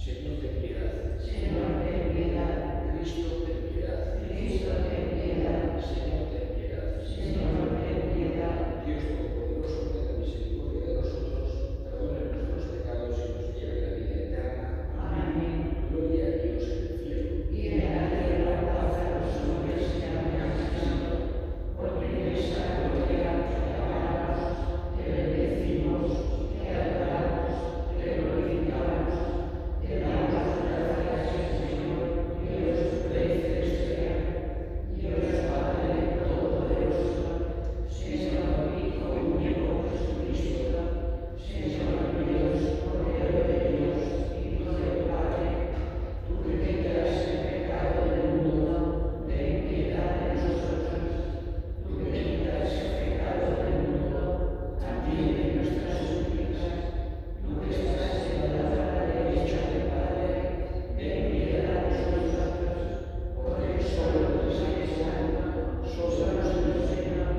Señor, ten piedad. Señor, ten piedad. Cristo, ten piedad. Cristo, ten piedad. Señor, ten piedad. Señor, ten piedad. Dios Todopoderoso, tenga misericordia de nosotros, perdone nuestros pecados y nos lleve a la vida eterna. Amén. Gloria a Dios en el cielo. Y en la tierra paz a los hombres que aman al Señor. Porque en esta gloria te alabamos, te bendecimos, te adoramos, te glorificamos, te damos gracias, Señor, Dios Rey celestial, Dios Padre Todopoderoso, Señor Hijo único Jesucristo, Señor Dios, Cordero de Dios, Hijo del Padre, tú que quitas el pecado del mundo, ten piedad de nosotros. Tú que quitas el pecado del mundo, atiende nuestras súplicas. Tú que estás sentada a la derecha del Padre, ten piedad de nosotros. Porque solo tú eres santo, solo tú, Señor,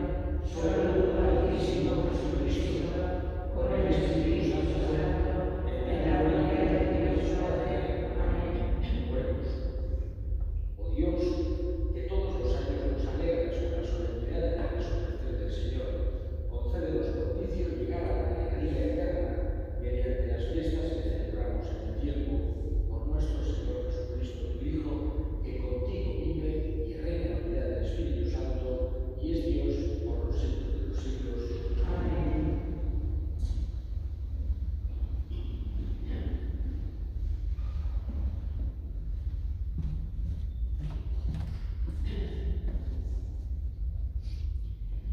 solo tú, Altísimo Jesucristo, por el Espíritu Santo, en la gloria de Dios Padre. Amén. Oremos. Oh Dios, que todos los años nos alegras con la solemnidad de la resurrección del Señor, concédenos propicios llegar a la alegría eterna mediante las fiestas que celebramos en el tiempo por nuestro Señor Jesucristo, tu Hijo, que contigo vive y reina en la unidad del Espíritu Santo y es Dios por los siglos de los siglos. Amén.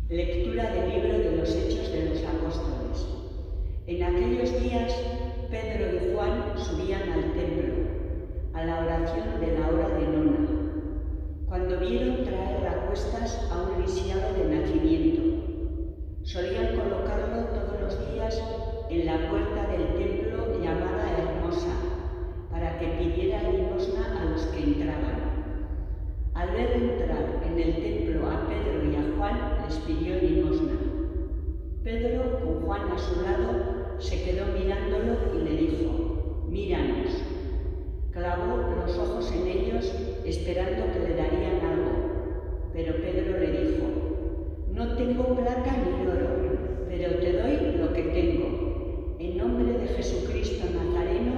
Lectura del libro de los Hechos de los Apóstoles. En aquellos días, Pedro y Juan subían al templo, a la oración de la hora de nona, cuando vieron traer a cuestas a un lisiado de nacimiento. Solían colocarlo todos los días en la puerta del templo llamada Hermosa, para que pidiera limosna a los que entraban. Al ver entrar en el templo a Pedro y a Juan, les pidió limosna. Pedro, con Juan a su lado, se quedó mirándolo y le dijo: «Míranos». Clavó los ojos en ellos, esperando que le darían algo. Pero Pedro le dijo: «No tengo plata ni oro, pero te doy lo que tengo. En nombre de Jesucristo Nazareno,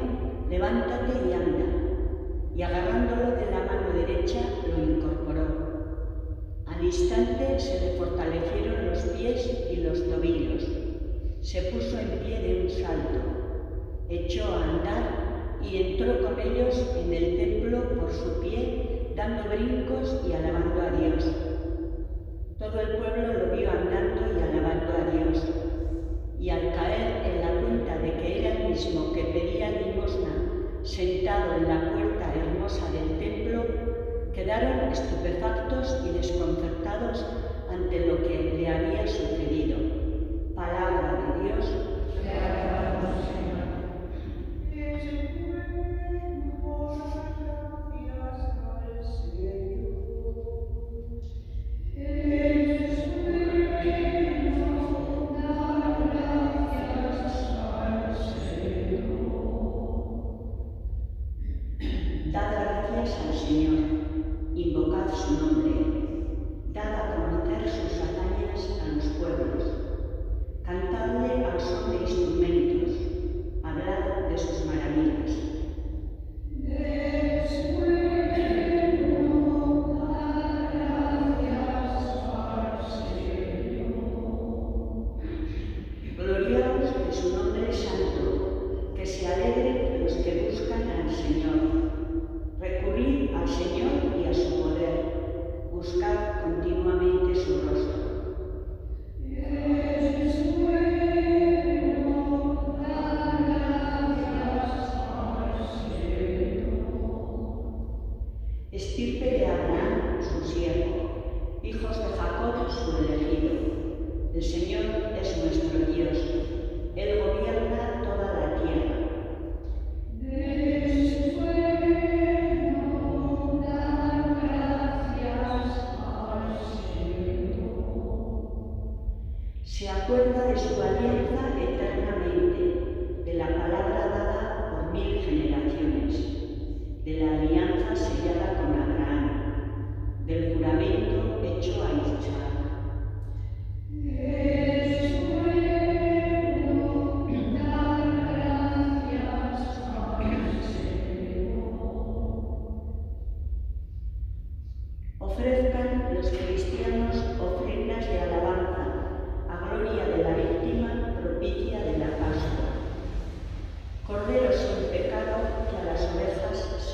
levántate y anda». Y agarrándolo de la mano derecha, lo incorporó. Al instante se le fortalecieron los pies y los tobillos. Se puso en pie de un salto, echó a andar y entró con ellos en el templo por su pie, dando brincos y alabando a Dios. Todo el pueblo lo vio andando y alabando a Dios. Y al caer en la cuenta de que era el mismo que pedía limosna, sentado en la puerta hermosa del templo, quedaron estupefactos y desconcertados ante lo que le había sucedido. Palabra de Dios. Te alabamos, Señor. Dad gracias al Señor, invocad su nombre, dad a conocer sus hazañas a los pueblos, cantadle al son de instrumentos, hablad de sus maravillas. Gloriaos de su nombre santo, que se alegren los que buscan al Señor. Recurrid al Señor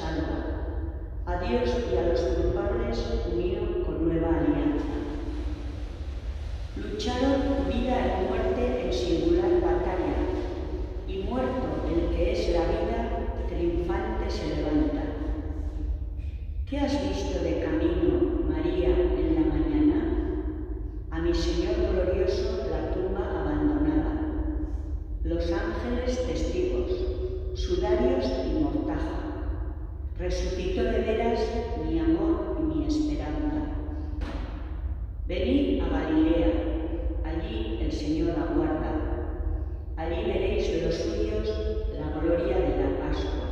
salva. A Dios y a los culpables unió con nueva alianza. Lucharon vida y muerte en singular batalla, y muerto el que es la vida, triunfante se levanta. ¿Qué has visto de camino, María, en la mañana? A mi Señor glorioso la tumba abandonada. Los ángeles testigos, sudarios y mortaja. Resucitó de veras mi amor y mi esperanza. Venid a Galilea, allí el Señor aguarda. Allí veréis de los suyos la gloria de la Pascua.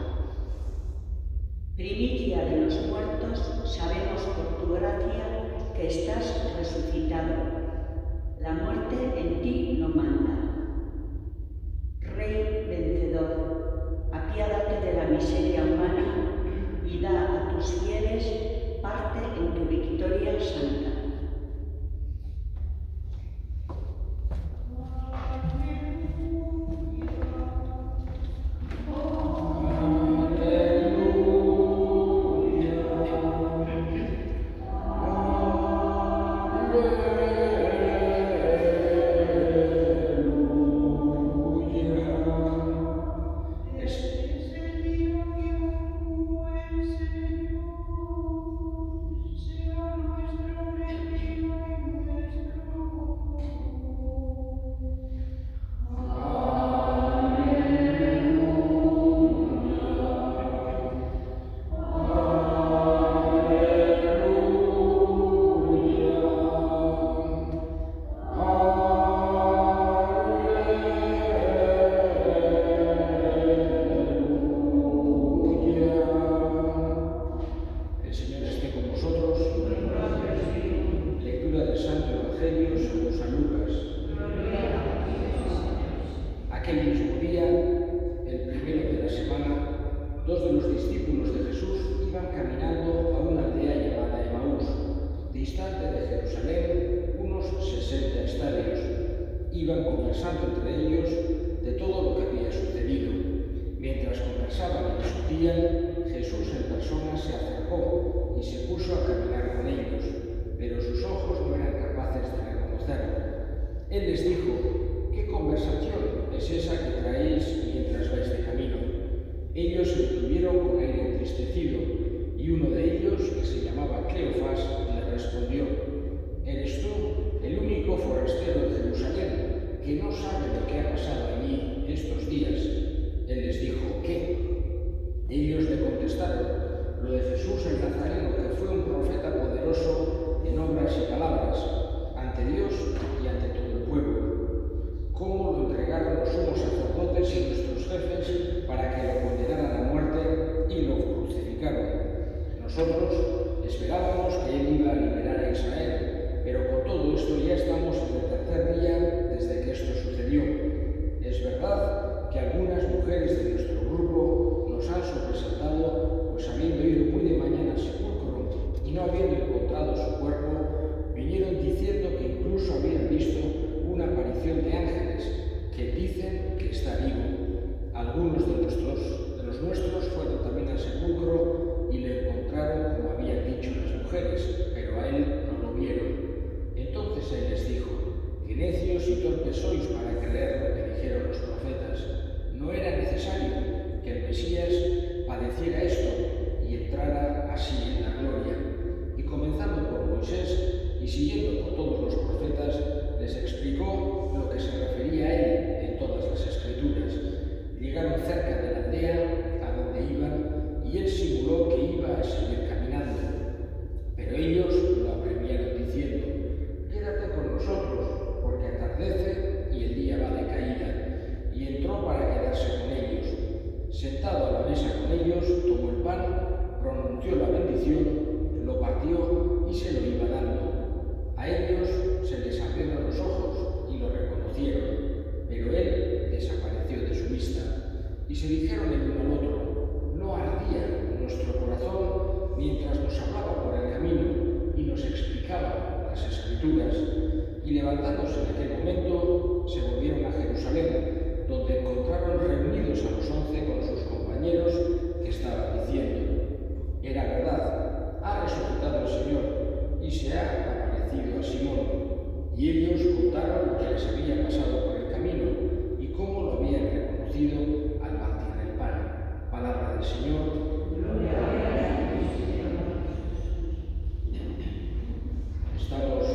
Primicia de los muertos, sabemos por tu gracia que estás resucitado. La muerte en ti no manda. Rey vencedor, apiádate de la miseria humana y da a tus fieles parte en tu victoria santa. Iban conversando entre ellos de todo lo que había sucedido. Mientras conversaban y discutían, Jesús en persona se acercó y se puso a caminar con ellos, pero sus ojos no eran capaces de reconocerlo. Él les dijo: ¿qué conversación es esa que traéis mientras vais de camino? Ellos se detuvieron con aire entristecido, y uno de ellos, que se llamaba Cleofas, le respondió: ¿eres tú el único forastero de Jerusalén que no sabe lo que ha pasado allí estos días? Él les dijo: ¿qué? Ellos le contestaron: lo de Jesús el Nazareno, que fue un profeta poderoso en obras y palabras, ante Dios y ante todo el pueblo. Cómo lo entregaron los sumos sacerdotes y nuestros jefes para que lo condenaran a muerte y lo crucificaron. Nosotros esperábamos que él iba a liberar a Israel, pero con todo esto ya estamos en el tercer día desde que esto sucedió. Es verdad que algunas mujeres de nuestro grupo nos han sobresaltado, pues habiendo ido muy de mañana al sepulcro y no habiendo encontrado su cuerpo, vinieron diciendo que incluso habían visto una aparición de ángeles que dicen que está vivo. Algunos de los nuestros fueron también al sepulcro y le encontraron como habían dicho las mujeres, pero a él no lo vieron. Entonces él les dijo: qué necios y torpes sois para creer lo que dijeron los profetas. No era necesario que el Mesías padeciera esto y entrara así en la gloria. Y comenzando por Moisés y siguiendo por todos los profetas, les explicó lo que se refería a él en todas las escrituras. Llegaron cerca de la aldea a donde iban y él simuló que iba a seguir caminando. Pero ellos lo apremiaron diciendo: quédate con nosotros, porque atardece y el día va de caída. Y entró para quedarse con ellos. Sentado a la mesa con ellos, tomó el pan, pronunció la bendición, lo partió y se lo iba dando. A ellos se les abrieron los ojos y lo reconocieron, pero él desapareció de su vista. Y se dijeron el uno al otro: ¿no ardía nuestro corazón mientras nos hablaba por el camino y nos explicaba las Escrituras? Y levantándose en aquel momento, se volvieron a Jerusalén, donde encontraron reunidos a los 11 con sus compañeros que estaban diciendo: y ellos contaron lo que les había pasado por el camino y cómo lo habían reconocido al partir el pan. Palabra del Señor. Estamos,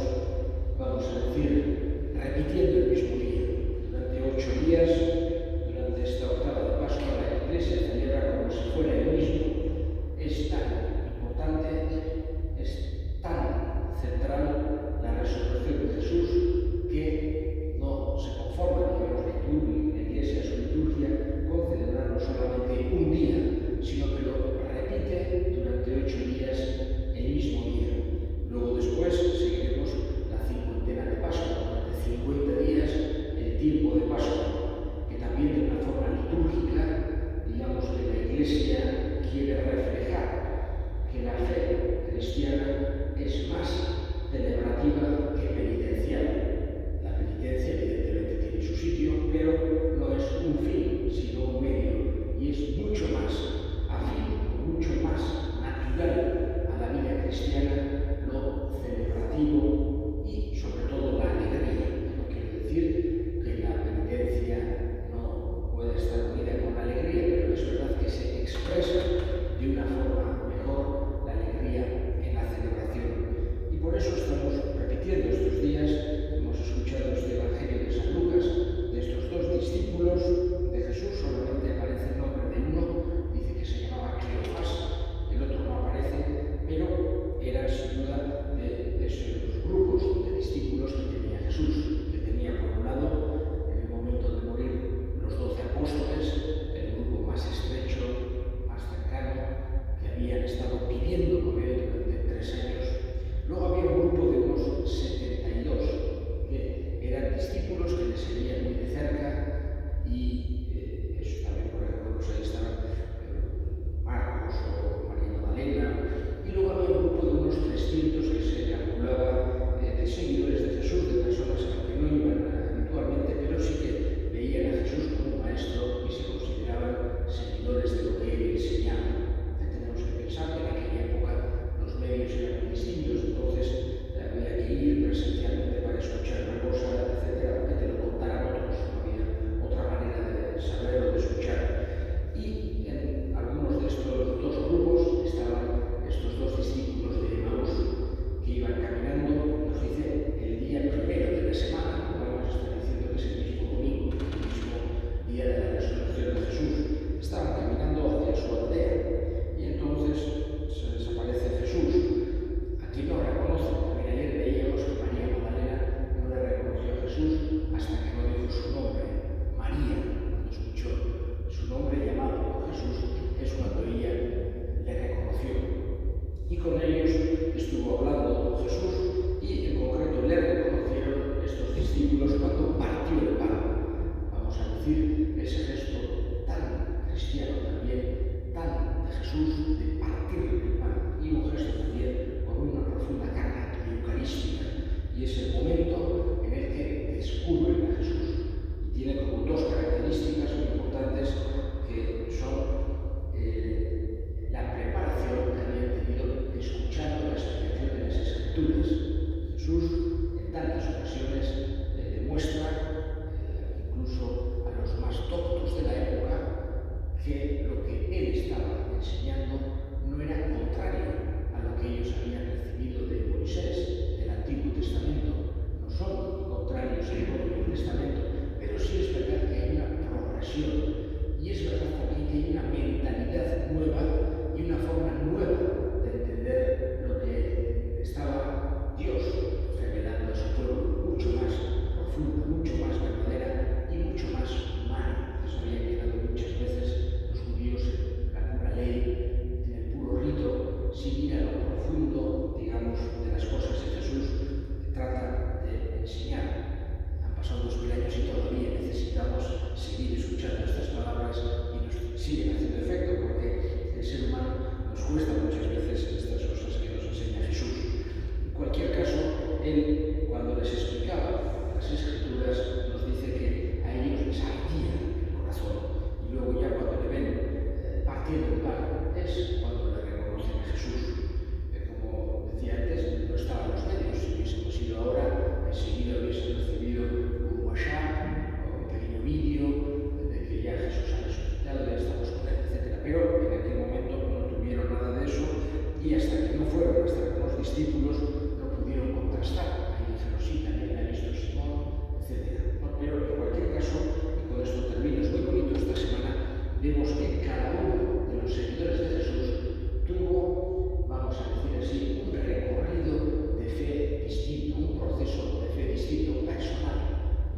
vamos a decir, repitiendo el mismo día. Durante 8 días, durante esta octava de Pascua, la Iglesia celebra como si fuera el mismo. Es tan importante, es tan central la resurrección de Jesús que no se conforma, digamos, la Iglesia, su liturgia, con celebrarlo solamente un día, sino que lo repite durante 8 días el mismo día. Luego después seguiremos la cincuentena de Pascua, durante 50 días el tiempo de Pascua, que también de una forma litúrgica, digamos que la Iglesia quiere reflejar que la fe cristiana es más celebrativa que penitencial. La penitencia evidentemente tiene su sitio, pero no es un fin, sino un medio, y es mucho más afín, mucho más natural a la vida cristiana lo celebrativo y sobre todo la alegría. No quiero decir que la penitencia no puede estar unida con la alegría, pero es verdad que se expresa de una forma mejor la alegría en la celebración. Y por eso estamos repitiendo estos días. Hemos escuchado este Evangelio de San Lucas, de estos 2 discípulos de Jesús. Solamente aparece el nombre de uno, dice que se llamaba Cleofás, el otro no aparece, pero era sin duda de esos grupos de discípulos que tenía Jesús, que tenía por un lado, en el momento de morir, los 12 apóstoles, el grupo más estrecho, más cercano, que habían estado viviendo con él durante 3 años. Luego había un grupo de unos 72, que eran discípulos que le seguían muy de cerca, y eso también, por ejemplo, pues ahí estaban Marcos o María Magdalena. Y luego había un grupo de unos 300 que se calculaba de seguidores de Jesús, de personas que no iban habitualmente, pero sí que veían a Jesús como un maestro y se consideraban seguidores de lo que él enseñaba. Tenemos que pensar que en aquella época los medios eran muy distintos, entonces había que ir presencialmente para escuchar una cosa, etcétera, que te lo contaran otros. No había otra manera de saber o de escuchar. Y en algunos de estos 2 grupos estaban estos 2 discípulos de Emaús que iban caminando, nos dice, el día primero de la semana, como nos está diciendo que es el mismo domingo, el mismo día de la resurrección de Jesús. Estaban caminando hacia su aldea y entonces se les aparece Jesús. Aquí no reconocen. También ayer veíamos que María Magdalena no le reconoció a Jesús hasta que no dijo su nombre. María, cuando escuchó su nombre llamado por Jesús, es cuando ella le reconoció. Y con ellos estuvo hablando Jesús, y en concreto le reconocieron estos discípulos cuando partió el pan. Vamos a decir, ese gesto tan cristiano también, tan de Jesús, de partir el pan, y un gesto también con una profunda carga eucarística. Y es el momento en el que descubren a Jesús. Y tiene como 2 características muy importantes, que son la preparación que habían tenido escuchando la explicación de las Escrituras. Jesús en tantas ocasiones demuestra, incluso a los más doctos de la época, que lo que él estaba enseñando no era contrario a lo que ellos habían recibido de Moisés, del Antiguo Testamento. No son contrarios al Nuevo Testamento, pero sí es verdad que hay una progresión. Y es verdad también que hay una mentalidad nueva y una forma nueva de entender lo que estaba Dios revelando a su pueblo, mucho más profunda, mucho más verdadera y mucho más humana. Les había quedado muchas veces los judíos en la pura ley, en el puro rito, sin ir a lo profundo, digamos, de las cosas que Jesús trata de enseñar. Han pasado 2000 años y todavía necesitamos seguir escuchando estas palabras y nos siguen haciendo efecto, porque el ser humano nos cuesta muchas veces estas cosas que nos enseña Jesús. En cualquier caso, él, cuando les explicaba las Escrituras, nos dice que a ellos les ardía el corazón, y luego ya cuando le ven partiendo el pan es cuando le reconocen a Jesús. Como decía antes, no estaban los medios. Si hubiésemos ido ahora, enseguida discípulos no pudieron contrastar. Ahí dijeron, sí, también ha visto Simón, etc. Pero en cualquier caso, y con esto termino, es muy bonito esta semana, vemos que cada uno de los seguidores de Jesús tuvo, vamos a decir así, un recorrido de fe distinto, un proceso de fe distinto, personal.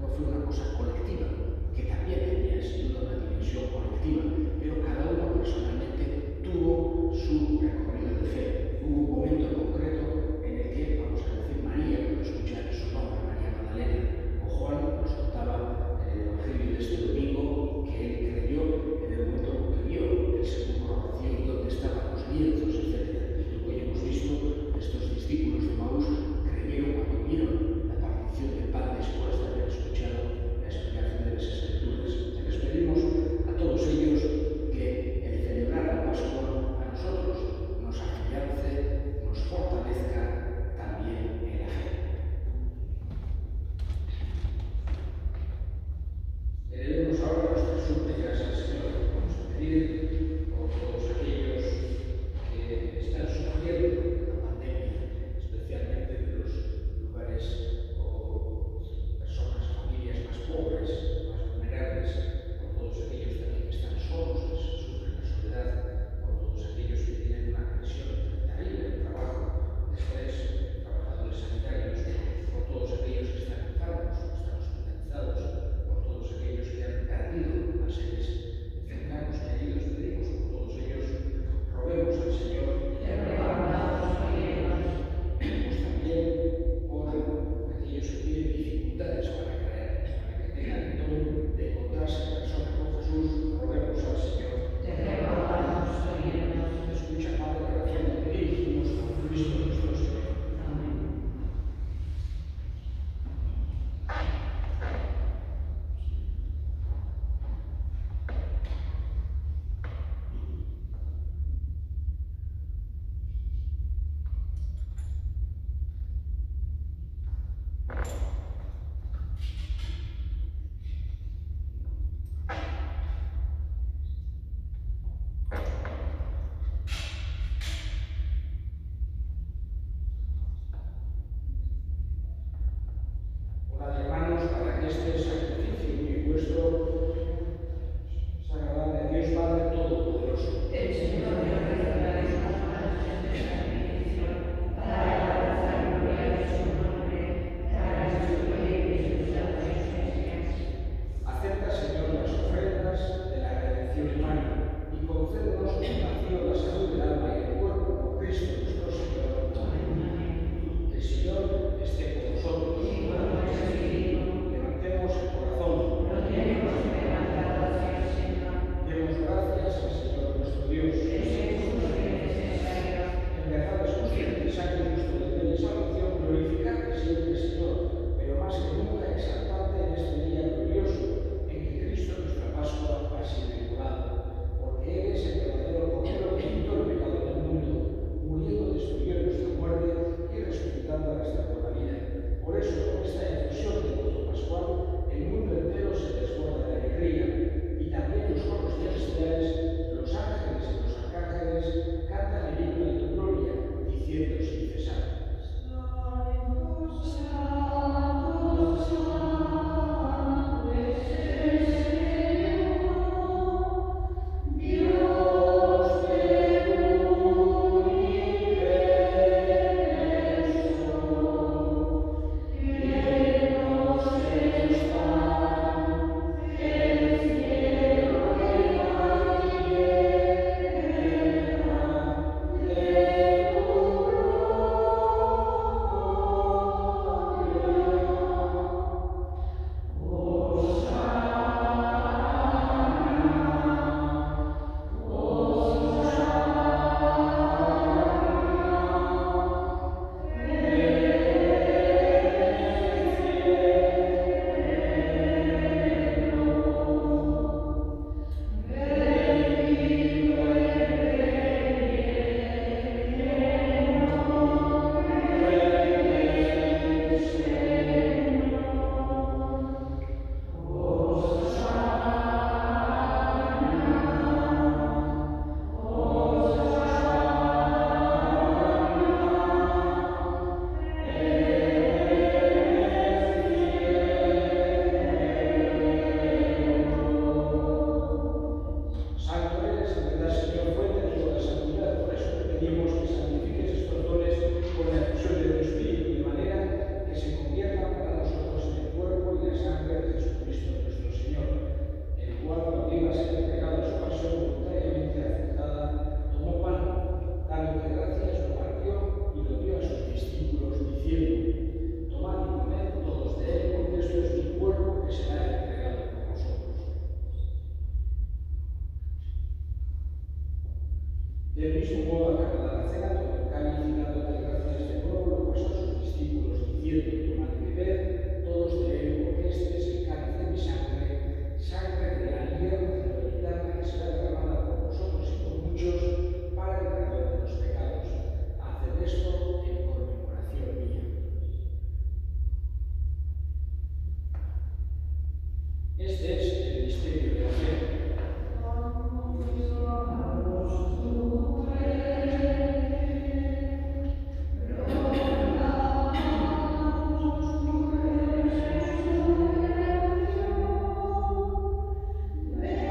No fue una cosa colectiva, que también tenía sin duda una dimensión colectiva, pero cada uno personalmente tuvo su recorrido de fe. Hubo un momento concreto en el que, vamos a decir, María, cuando escuchar su nombre, María Magdalena, o Juan nos contaba en el Evangelio de este domingo que él creyó en el momento que vio el sepulcro vacío y donde estaban los lienzos, etc. Hoy hemos visto estos discípulos de Maús creyeron cuando vieron la partición del pan después de haber escuchado la explicación de las Escrituras. Les pedimos a todos ellos que el celebrar la Pascua a nosotros nos afiance, nos fortalezca también en la fe. Elevemos ahora nuestras súplicas al Señor. Vamos a pedir por todos aquellos que están sufriendo la pandemia, especialmente de los lugares o personas, familias más pobres, más vulnerables, por todos aquellos también que están solos, que sufren la soledad, por todos aquellos que tienen una presión terrible en el trabajo, de estrés, trabajadores sanitarios, por todos aquellos que están enfermos, que están hospitalizados, por todos aquellos que han perdido a seres cercanos, queridos, pedimos por todos ellos, roguemos al Señor. Pedimos también por aquellos que tienen dificultades para creer, para que tengan el don de encontrarse en persona con Jesús, roguemos al Señor. Escucha, Padre, la oración que dirigimos a Cristo nuestro Señor. Del mismo modo, acabada la cena, tomó el cáliz y dándote gracias de nuevo, lo pasó a sus discípulos, diciendo: tomad y bebed todos de él, porque este es el cáliz de mi sangre, sangre de la alianza eterna que será derramada por vosotros y por muchos para el perdón de los pecados. Haced esto en conmemoración mía. Este es el misterio de la fe. Amen.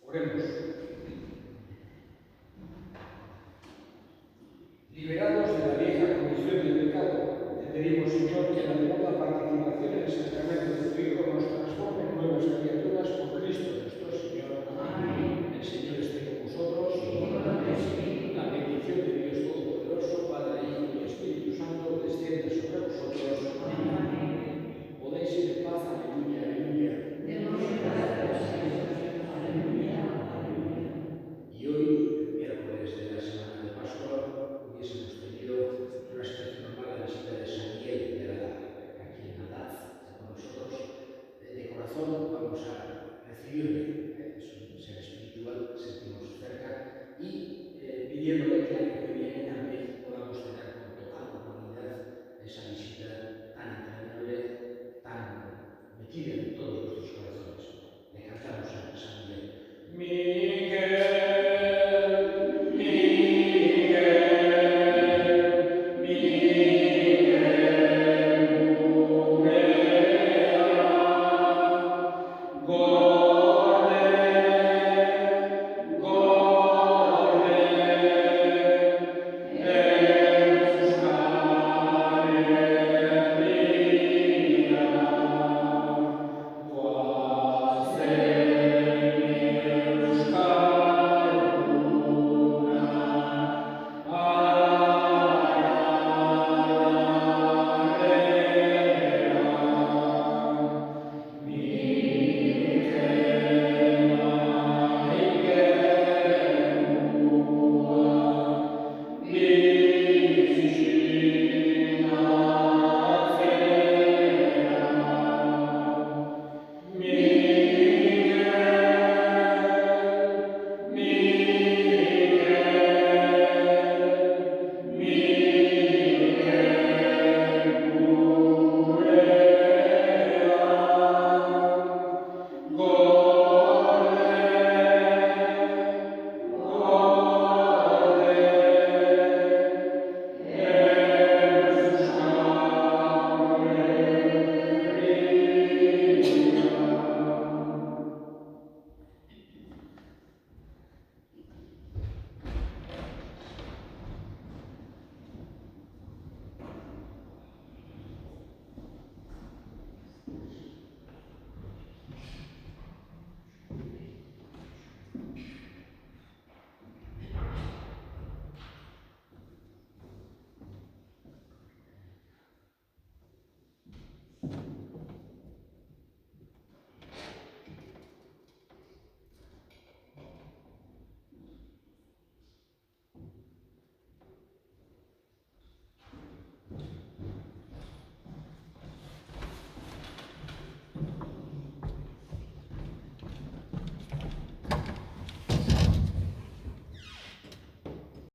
Oremos.